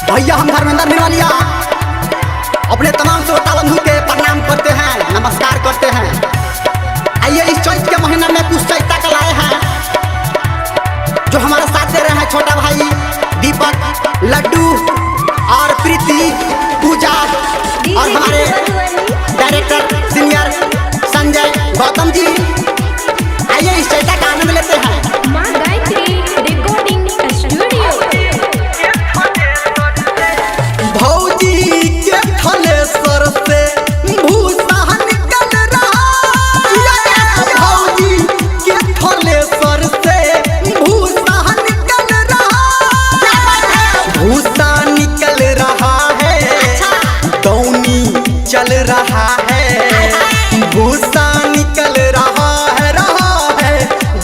भैया हम धर्मेंद्र निर्मलिया अपने तमाम श्रोता बंधु के प्रणाम करते हैं, नमस्कार करते हैं। आइए इस चैत के महीना में कुछ चैता का लाए हैं जो हमारा साथ दे रहे हैं छोटा भाई दीपक, लड्डू और प्रीति, पूजा और हमारे डायरेक्टर सीनियर संजय गौतम जी। आइए इस चैता का आनंद लेते हैं। माँ गायत्री रिकॉर्डिंग स्टूडियो। भौजी के थलेसर से भूसा निकल रहा, भौजी के थलेसर से भूसा निकल रहा, भूसा निकल रहा है, दौनी चल रहा है, भूसा निकल रहा है,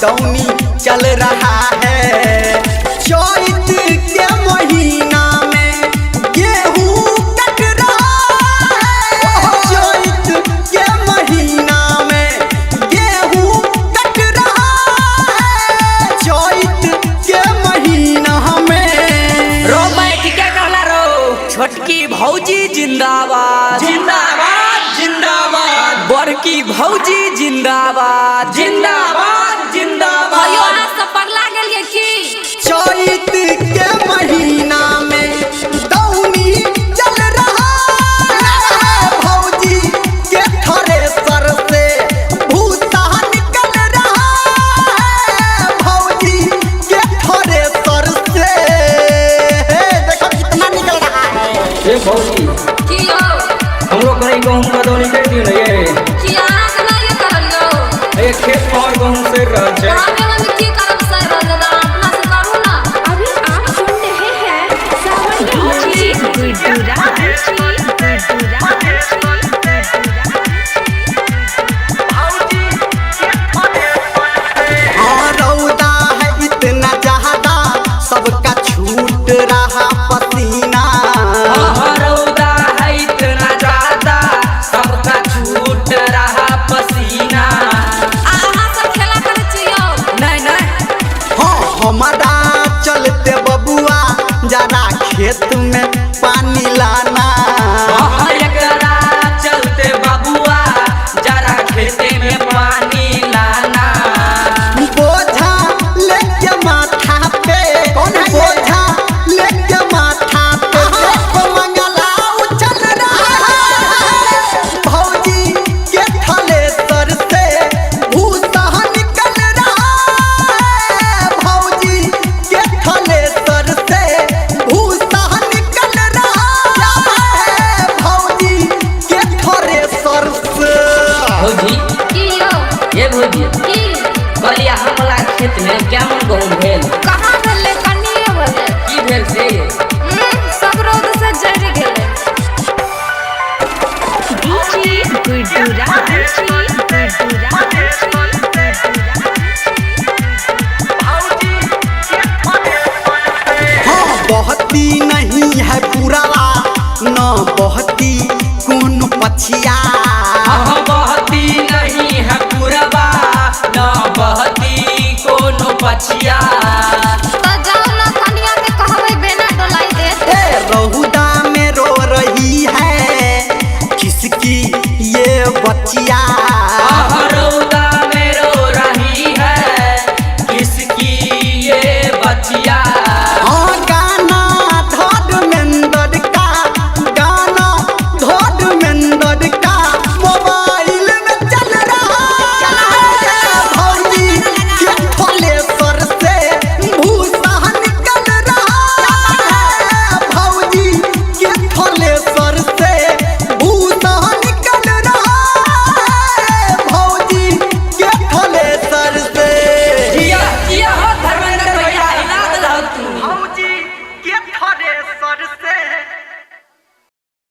दौनी चल रहा है। चैत के महीना में गेहूं कट रहा है, चैत के महीना में गेहूं कट रहा है, चैत के महीना में। रो बैठ के कहला रो छोटकी भौजी जिंदाबाद जिंदाबाद जिंदाबाद, बड़की भौजी जिंदाबाद जिंदाबाद जिंदाबाद। अयो आज सब पगला गेलिए की चैत के महीना में दौनी चल रहा है, भौजी के थलेसर से भूसा निकल रहा है, भौजी के थलेसर से देखो कितना निकल रहा है। ए भौजी की हो हमरो कहीं गहूं मदौनी कर दियो न ये की आना के ना ये करलियो ए खेत और गहूं से रह जाए। हमें हम की करब सर दादा अपना से करू ना। अभी आप सुन रहे हैं सावन की गुडुरा रौदा है इतना ज्यादा सबका छूट रहा पसीना, रौदा है इतना ज्यादा सबका छूट रहा पसीना। आहा से खेला करे छियो नहीं नहीं हाँ हमारा चलते बबुआ जरा खेत में पानी लाना, एकरा चलते बबुआ जरा खेते में पानी लाना। बोझा लेके माथा पे, कौन है बोझा लेके माथा पे देखो मंगला उछल रहा है, भौजी के थलेसर से भूसा निकल रहा है, भौजी के थलेसर से भूसा निकल रहा है, भौजी के थलेसर से। भौजी की हो ये भौजी की कहलिया हमला खेत में केमन गहूं भेल कहां भेले कनिए भेले की भेल से सब रोद से जड़ गेले। डीजे गुडुरा हाँ बहती नहीं है पुरावा न बहती कौन पछिया, बहती नहीं है पुरबा न बहती कोनो पछिया।